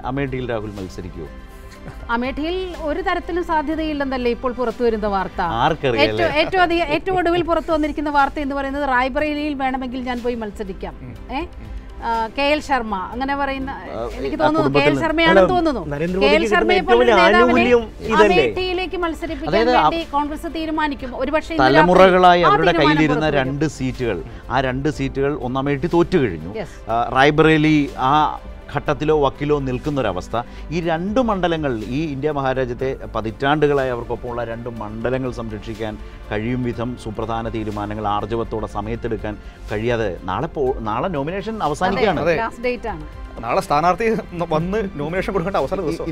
അമേഠിയിൽ രാഹുൽ മത്സരിക്കുമോ? അമേഠിയിൽ ഒരു തരത്തിലും സാധ്യതയില്ലെന്നല്ലേ ഇപ്പോൾ പുറത്തു വരുന്ന വാർത്ത. ഏറ്റവും ഒടുവിൽ പുറത്തു വന്നിരിക്കുന്ന വാർത്ത എന്ന് പറയുന്നത് റായ്ബറേലിയിൽ വേണമെങ്കിൽ ഞാൻ പോയി മത്സരിക്കാം. KL ശർമ്മ അങ്ങനെ പറയുന്ന, എനിക്ക് തോന്നുന്നു KL ശർമ്മയാണെന്ന് തോന്നുന്നു. KL ശർമ്മയെ പോലെ അമേഠിയിലേക്ക് മത്സരിപ്പിക്കാൻ വേണ്ടി കോൺഗ്രസ് തീരുമാനിക്കും. ഒരുപക്ഷെ തലമുറകളായി അവരുടെ കയ്യിലിരുന്ന 2 സീറ്റുകൾ, ആ 2 സീറ്റുകൾ ഒന്ന് അമേഠി തോറ്റു കഴിഞ്ഞു. റായ്ബറേലി ആ ഘട്ടത്തിലോ വക്കിലോ നിൽക്കുന്നൊരവസ്ഥ. ഈ 2 മണ്ഡലങ്ങൾ, ഈ ഇന്ത്യ മഹാരാജ്യത്തെ പതിറ്റാണ്ടുകളായി അവർക്കൊപ്പമുള്ള 2 മണ്ഡലങ്ങൾ സംരക്ഷിക്കാൻ കഴിയും വിധം സുപ്രധാന തീരുമാനങ്ങൾ ആർജവത്തോടെ സമയത്തെടുക്കാൻ കഴിയാതെ നാളെ നോമിനേഷൻ അവസാനിക്കുകയാണ്. നാളെ സ്ഥാനാർത്ഥി വന്ന് നോമിനേഷൻ കൊടുക്കേണ്ട അവസാന ദിവസം.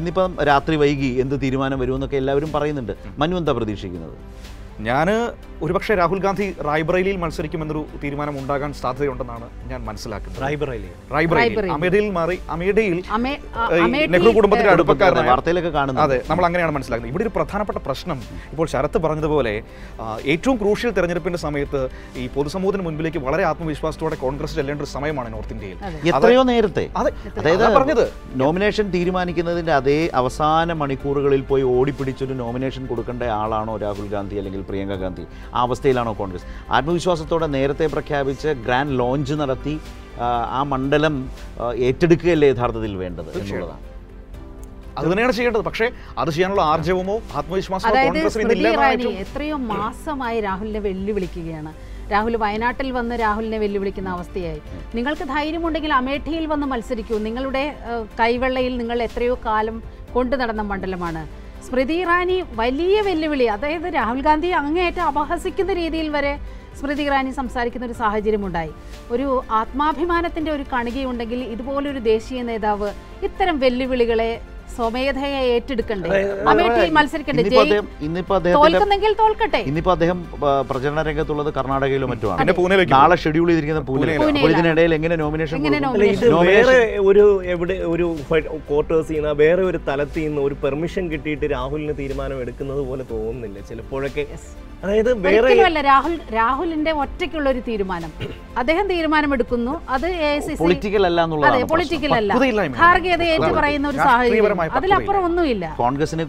ഇന്നിപ്പം രാത്രി വൈകി എന്ത് തീരുമാനം വരുമെന്നൊക്കെ എല്ലാവരും പറയുന്നുണ്ട്. മനു എന്താ പ്രതീക്ഷിക്കുന്നത്? ഞാൻ ഒരുപക്ഷെ രാഹുൽ ഗാന്ധി റായ്ബറേലിയിൽ മത്സരിക്കുമെന്നൊരു തീരുമാനം ഉണ്ടാകാൻ സാധ്യതയുണ്ടെന്നാണ് ഞാൻ മനസ്സിലാക്കുന്നത്. അമേഠിയിൽ മാറി അമേഠിയിൽ നെഹ്റു കുടുംബത്തിന്റെ അടുപ്പക്കാരനായ വാർത്തയിലൊക്കെ കാണുന്നത്. അതെ, നമ്മൾ അങ്ങനെയാണ് മനസ്സിലാക്കുന്നത്. ഇവിടെ ഒരു പ്രധാനപ്പെട്ട പ്രശ്നം, ഇപ്പോൾ ശരത്ത് പറഞ്ഞതുപോലെ ഏറ്റവും ക്രൂഷ്യൽ തെരഞ്ഞെടുപ്പിന്റെ സമയത്ത് ഈ പൊതുസമൂഹത്തിന് മുൻപിലേക്ക് വളരെ ആത്മവിശ്വാസത്തോടെ കോൺഗ്രസ് ചെല്ലേണ്ട ഒരു സമയമാണ് നോർത്ത് ഇന്ത്യയിൽ. എത്രയോ നേരത്തെ, അതായത് പറഞ്ഞത് നോമിനേഷൻ തീരുമാനിക്കുന്നതിന്റെ അതേ അവസാന മണിക്കൂറുകളിൽ പോയി ഓടിപ്പിടിച്ചൊരു നോമിനേഷൻ കൊടുക്കേണ്ട ആളാണോ രാഹുൽ ഗാന്ധി അല്ലെങ്കിൽ പ്രിയങ്ക ഗാന്ധി? ആ അവസ്ഥയിലാണോ കോൺഗ്രസ്? ആത്മവിശ്വാസത്തോടെ നേരത്തെ പ്രഖ്യാപിച്ച് ഗ്രാൻഡ് ലോഞ്ച് നടത്തി ആ മണ്ഡലം ഏറ്റെടുക്കുകയല്ലേ യഥാർത്ഥത്തിൽ വേണ്ടത് എന്നുള്ളതാണ്. അത് തന്നെയാണ് ചെയ്യേണ്ടത്. പക്ഷേ അത് ചെയ്യാനുള്ള ആർജവമോ ആത്മവിശ്വാസമോ കോൺഗ്രസിന് എത്രയോ മാസമായി രാഹുലിനെ വെല്ലുവിളിക്കുകയാണ്. രാഹുൽ വയനാട്ടിൽ വന്ന് രാഹുലിനെ വെല്ലുവിളിക്കുന്ന അവസ്ഥയായി. നിങ്ങൾക്ക് ധൈര്യമുണ്ടെങ്കിൽ അമേഠിയിൽ വന്ന് മത്സരിക്കൂ. നിങ്ങളുടെ കൈവെള്ളയിൽ നിങ്ങൾ എത്രയോ കാലം കൊണ്ടു നടന്ന മണ്ഡലമാണ്. സ്മൃതി ഇറാനി വലിയ വെല്ലുവിളി, അതായത് രാഹുൽ ഗാന്ധി അങ്ങേയറ്റം അപഹസിക്കുന്ന രീതിയിൽ വരെ സ്മൃതി ഇറാനി സംസാരിക്കുന്ന ഒരു സാഹചര്യമുണ്ടായി. ഒരു ആത്മാഭിമാനത്തിൻ്റെ ഒരു കണികയുണ്ടെങ്കിൽ ഇതുപോലൊരു ദേശീയ നേതാവ് ഇത്തരം വെല്ലുവിളികളെ സ്വമേധയെ ഏറ്റെടുക്കണ്ടേ? അമേഠിയിൽ മത്സരിക്കണ്ടേ? തോൽക്കുന്നെങ്കിൽ തോൽക്കട്ടെ. ഇന്നിപ്പോ അദ്ദേഹം പ്രചരണ രംഗത്തുള്ളത് കർണാടകയിലോ മറ്റുമാണ്. നാളെ ഷെഡ്യൂൾ ചെയ്തിരിക്കുന്ന പൂനെയിലാണ്. ഇതിനിടയിൽ എങ്ങനെ നോമിനേഷൻ? വേറെ ഒരു ക്വാർട്ടേഴ്സിൽ നിന്ന് വേറെ ഒരു തലത്തിൽ നിന്ന് ഒരു പെർമിഷൻ കിട്ടിയിട്ട് രാഹുലിന് തീരുമാനം എടുക്കുന്നത് പോലെ തോന്നുന്നില്ല ചിലപ്പോഴൊക്കെ. അതായത് രാഹുലിന്റെ ഒറ്റയ്ക്കുള്ള ഒരു തീരുമാനം, അദ്ദേഹം തീരുമാനമെടുക്കുന്നു. അത് പൊളിറ്റിക്കൽ അല്ല എന്നുള്ളത്. പൊളിറ്റിക്കൽ അല്ല, ഖാർഗെ അത് ഏറ്റു പറയുന്ന ഒരു സാഹചര്യം. അതിലപ്പുറം ഒന്നുമില്ല. കോൺഗ്രസിനെ